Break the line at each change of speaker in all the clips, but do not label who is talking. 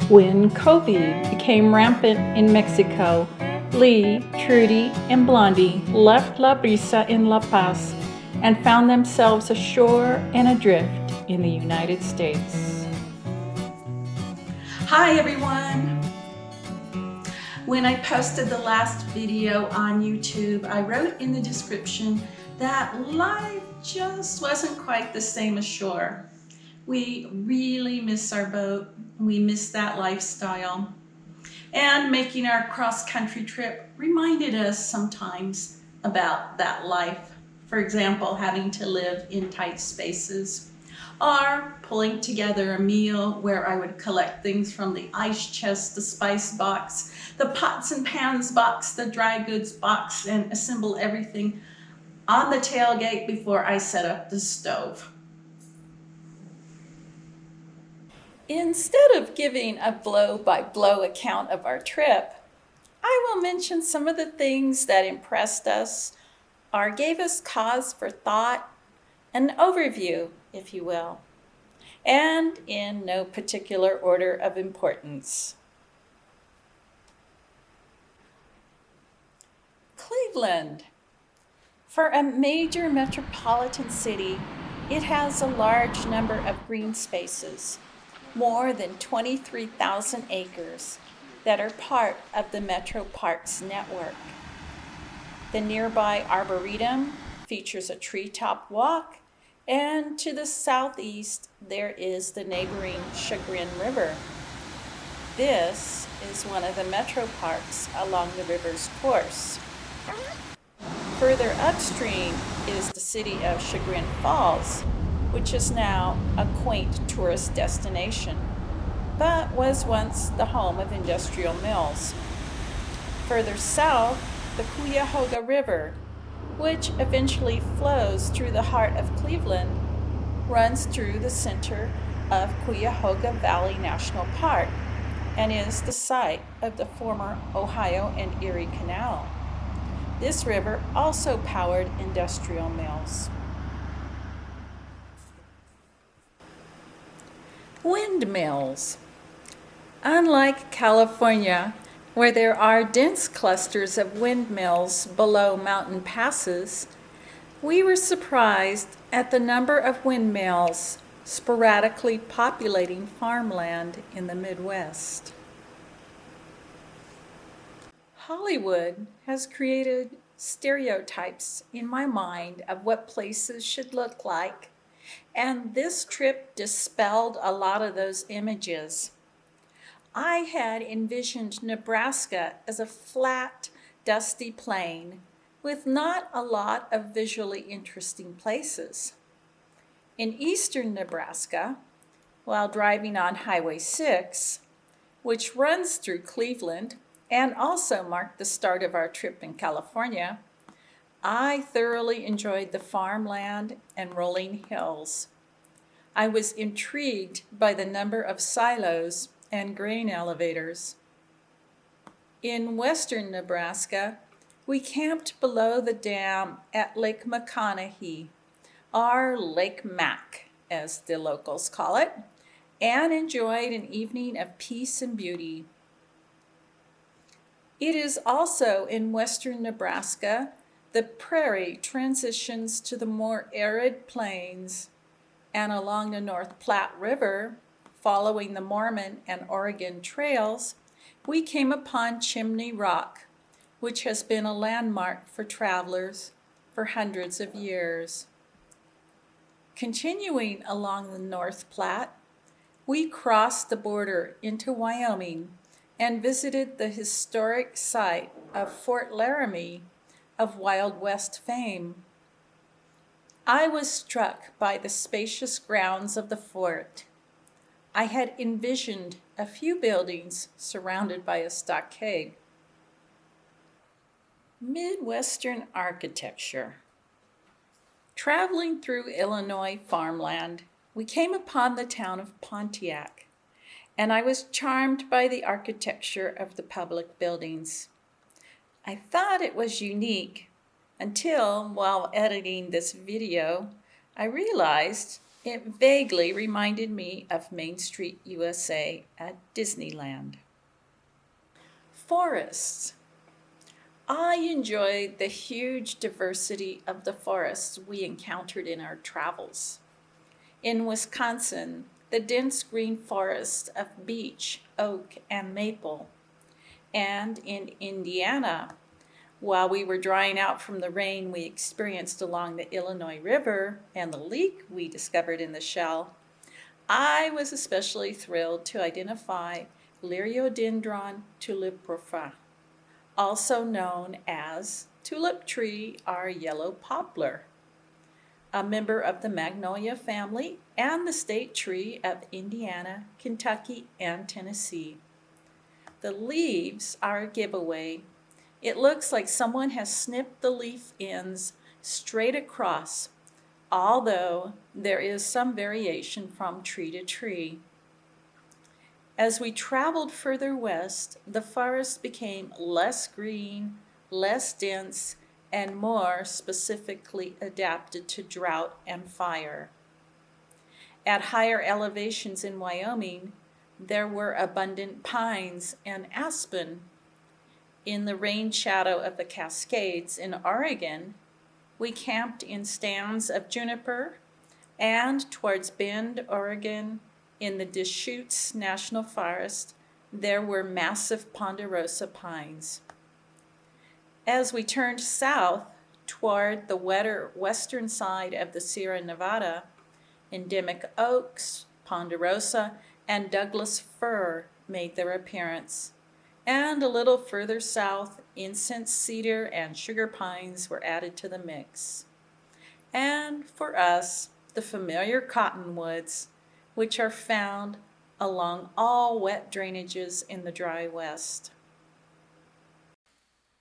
When COVID became rampant in Mexico, Lee, Trudy, and Blondie left La Brisa in La Paz and found themselves ashore and adrift in the United States.
Hi everyone! When I posted the last video on YouTube, I wrote in the description that life just wasn't quite the same ashore. We really miss our boat, we miss that lifestyle. And making our cross-country trip reminded us sometimes about that life. For example, having to live in tight spaces, or pulling together a meal where I would collect things from the ice chest, the spice box, the pots and pans box, the dry goods box, and assemble everything on the tailgate before I set up the stove.
Instead of giving a blow-by-blow account of our trip, I will mention some of the things that impressed us or gave us cause for thought, an overview, if you will, and in no particular order of importance. Cleveland. For a major metropolitan city, it has a large number of green spaces, more than 23,000 acres, that are part of the Metro Parks network. The nearby Arboretum features a treetop walk, and to the southeast there is the neighboring Chagrin River. This is one of the Metro Parks along the river's course. Further upstream is the city of Chagrin Falls, which is now a quaint tourist destination, but was once the home of industrial mills. Further south, the Cuyahoga River, which eventually flows through the heart of Cleveland, runs through the center of Cuyahoga Valley National Park and is the site of the former Ohio and Erie Canal. This river also powered industrial mills. Windmills. Unlike California, where there are dense clusters of windmills below mountain passes, we were surprised at the number of windmills sporadically populating farmland in the Midwest. Hollywood has created stereotypes in my mind of what places should look like, and this trip dispelled a lot of those images. I had envisioned Nebraska as a flat, dusty plain with not a lot of visually interesting places. In eastern Nebraska, while driving on Highway 6, which runs through Cleveland and also marked the start of our trip in California, I thoroughly enjoyed the farmland and rolling hills. I was intrigued by the number of silos and grain elevators. In western Nebraska, we camped below the dam at Lake McConaughey, or Lake Mac, as the locals call it, and enjoyed an evening of peace and beauty. It is also in western Nebraska the prairie transitions to the more arid plains, and along the North Platte River, following the Mormon and Oregon trails, we came upon Chimney Rock, which has been a landmark for travelers for hundreds of years. Continuing along the North Platte, we crossed the border into Wyoming and visited the historic site of Fort Laramie of Wild West fame. I was struck by the spacious grounds of the fort. I had envisioned a few buildings surrounded by a stockade. Midwestern architecture. Traveling through Illinois farmland, we came upon the town of Pontiac, and I was charmed by the architecture of the public buildings. I thought it was unique until, while editing this video, I realized It vaguely reminded me of Main Street, USA at Disneyland. Forests. I enjoyed the huge diversity of the forests we encountered in our travels. In Wisconsin, the dense green forest of beech, oak, and maple. And in Indiana, while we were drying out from the rain we experienced along the Illinois River and the leak we discovered in the shell, I was especially thrilled to identify Liriodendron tuliprofa, also known as tulip tree or yellow poplar, a member of the magnolia family and the state tree of Indiana, Kentucky, and Tennessee. The leaves are a giveaway. It looks like someone has snipped the leaf ends straight across, although there is some variation from tree to tree. As we traveled further west, the forest became less green, less dense, and more specifically adapted to drought and fire. At higher elevations in Wyoming, there were abundant pines and aspen. In the rain shadow of the Cascades in Oregon, we camped in stands of juniper, and towards Bend, Oregon, in the Deschutes National Forest, there were massive ponderosa pines. As we turned south toward the wetter western side of the Sierra Nevada, endemic oaks, ponderosa, and Douglas fir made their appearance. And a little further south, incense cedar and sugar pines were added to the mix. And for us, the familiar cottonwoods, which are found along all wet drainages in the dry west.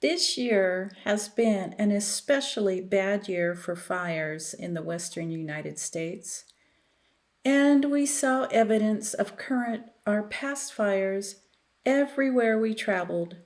This year has been an especially bad year for fires in the western United States, and we saw evidence of current or past fires everywhere we traveled,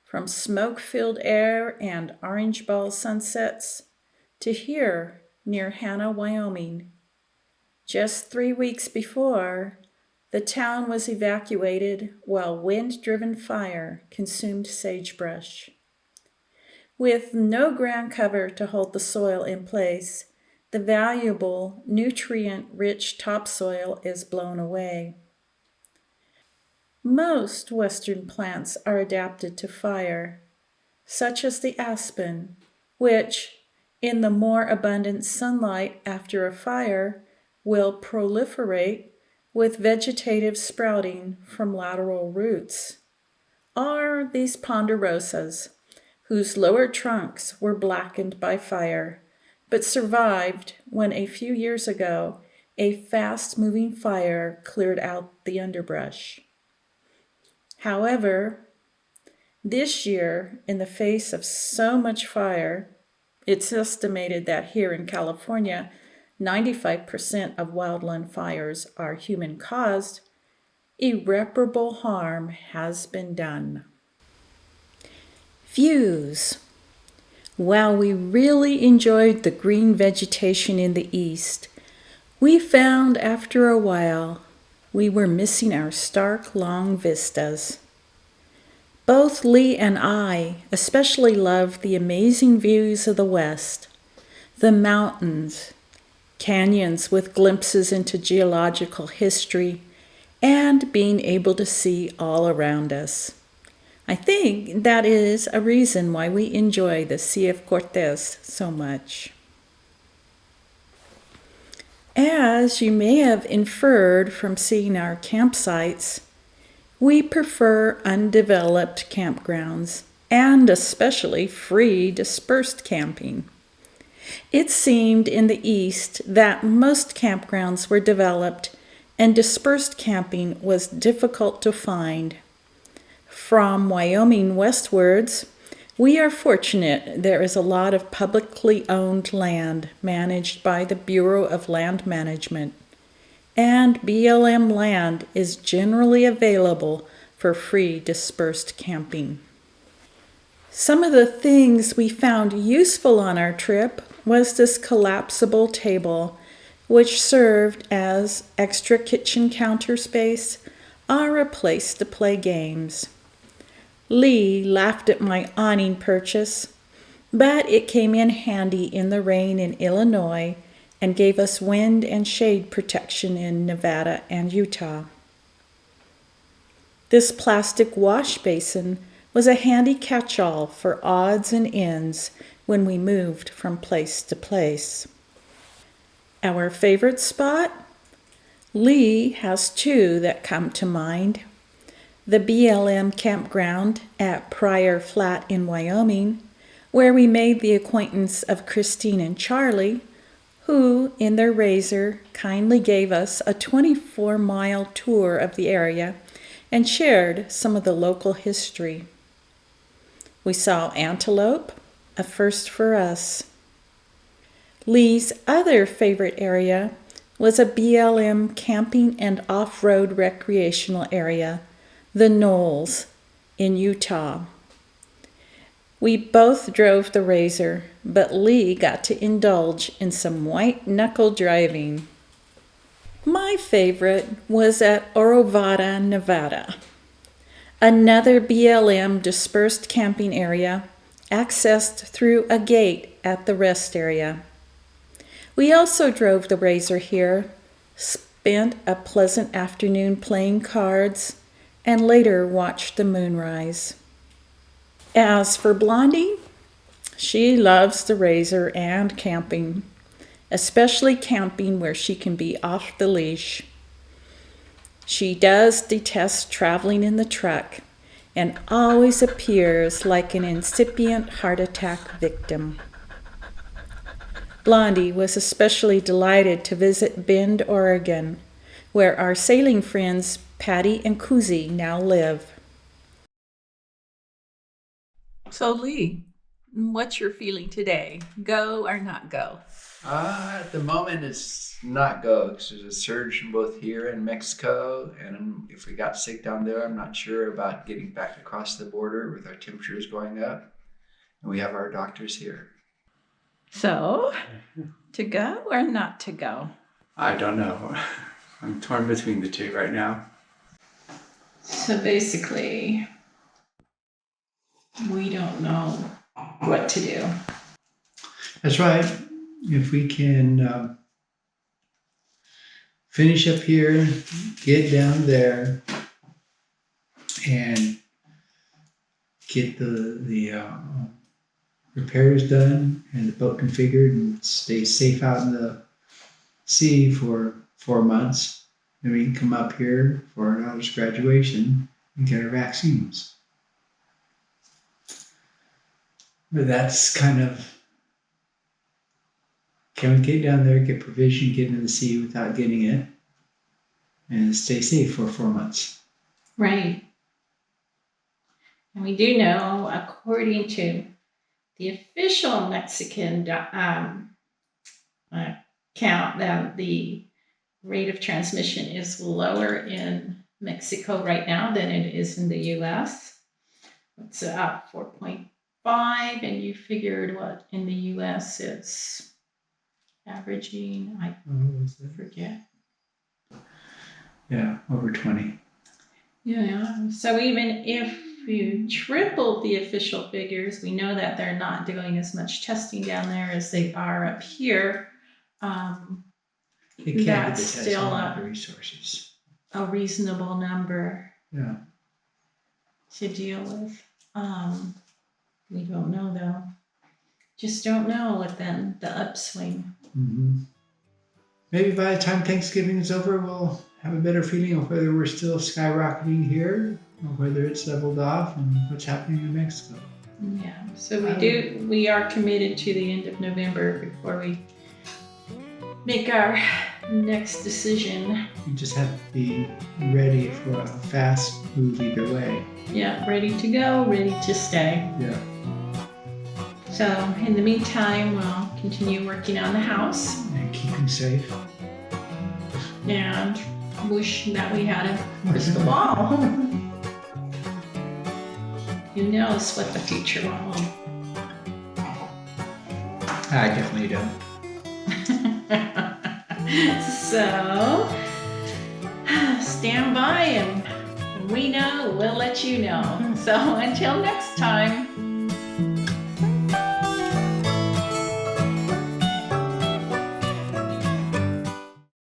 from smoke-filled air and orange ball sunsets to here near Hanna, Wyoming. Just 3 weeks before, the town was evacuated while wind-driven fire consumed sagebrush. With no ground cover to hold the soil in place, the valuable, nutrient-rich topsoil is blown away. Most western plants are adapted to fire, such as the aspen, which, in the more abundant sunlight after a fire, will proliferate with vegetative sprouting from lateral roots. Or these ponderosas, whose lower trunks were blackened by fire, but survived when a few years ago a fast-moving fire cleared out the underbrush. However, this year, in the face of so much fire, it's estimated that here in California, 95% of wildland fires are human-caused. Irreparable harm has been done. Views. While we really enjoyed the green vegetation in the east, we found after a while we were missing our stark, long vistas. Both Lee and I especially loved the amazing views of the west, the mountains, canyons with glimpses into geological history, and being able to see all around us. I think that is a reason why we enjoy the Sea of Cortez so much. As you may have inferred from seeing our campsites, we prefer undeveloped campgrounds and especially free dispersed camping. It seemed in the East that most campgrounds were developed and dispersed camping was difficult to find. From Wyoming westwards, we are fortunate there is a lot of publicly owned land managed by the Bureau of Land Management, and BLM land is generally available for free dispersed camping. Some of the things we found useful on our trip was this collapsible table which served as extra kitchen counter space or a place to play games. Lee laughed at my awning purchase, but it came in handy in the rain in Illinois and gave us wind and shade protection in Nevada and Utah. This plastic wash basin was a handy catch-all for odds and ends when we moved from place to place. Our favorite spot? Lee has two that come to mind. The BLM campground at Pryor Flat in Wyoming, where we made the acquaintance of Christine and Charlie, who, in their Razor, kindly gave us a 24-mile tour of the area and shared some of the local history. We saw antelope, a first for us. Lee's other favorite area was a BLM camping and off-road recreational area, the Knolls, in Utah. We both drove the Razor, but Lee got to indulge in some white-knuckle driving. My favorite was at Orovada, Nevada, another BLM dispersed camping area accessed through a gate at the rest area. We also drove the Razor here, spent a pleasant afternoon playing cards, and later watched the moonrise. As for Blondie, she loves the Razor and camping, especially camping where she can be off the leash. She does detest traveling in the truck and always appears like an incipient heart attack victim. Blondie was especially delighted to visit Bend, Oregon, where our sailing friends Patty and Kuzi now live.
So Lee, what's your feeling today? Go or not go?
At the moment, it's not go because there's a surge in both here and Mexico. And if we got sick down there, I'm not sure about getting back across the border with our temperatures going up. And we have our doctors here.
So, to go or not to go?
I don't know. I'm torn between the two right now.
So basically, we don't know what to do.
That's right. If we can finish up here, get down there, and get the repairs done and the boat configured and stay safe out in the sea for 4 months, then we can come up here for our daughter's graduation and get our vaccines. But that's kind of, can we get down there, get provision, get in the sea without getting it, and stay safe for 4 months.
Right. And we do know, according to the official Mexican count, that the rate of transmission is lower in Mexico right now than it is in the U.S. It's about 4.5, and you figured what in the U.S. it's averaging, I forget.
Yeah, over 20.
Yeah, so even if you triple the official figures, we know that they're not doing as much testing down there as they are up here.
They can't get the
That's
test
still
on the resources.
a reasonable number
Yeah.
to deal with. We don't know though. Just don't know with then the upswing.
Mm-hmm. Maybe by the time Thanksgiving is over, we'll have a better feeling of whether we're still skyrocketing here or whether it's leveled off and what's happening in Mexico.
Yeah, so we are committed to the end of November before we make our next decision.
You just have to be ready for a fast move either way.
Yeah, ready to go, ready to stay.
Yeah.
So in the meantime, we'll continue working on the house
And keeping safe.
and wish that we had a crystal ball. Who knows what the future will hold.
I definitely don't.
So, stand by and we know, we'll let you know. So until next time.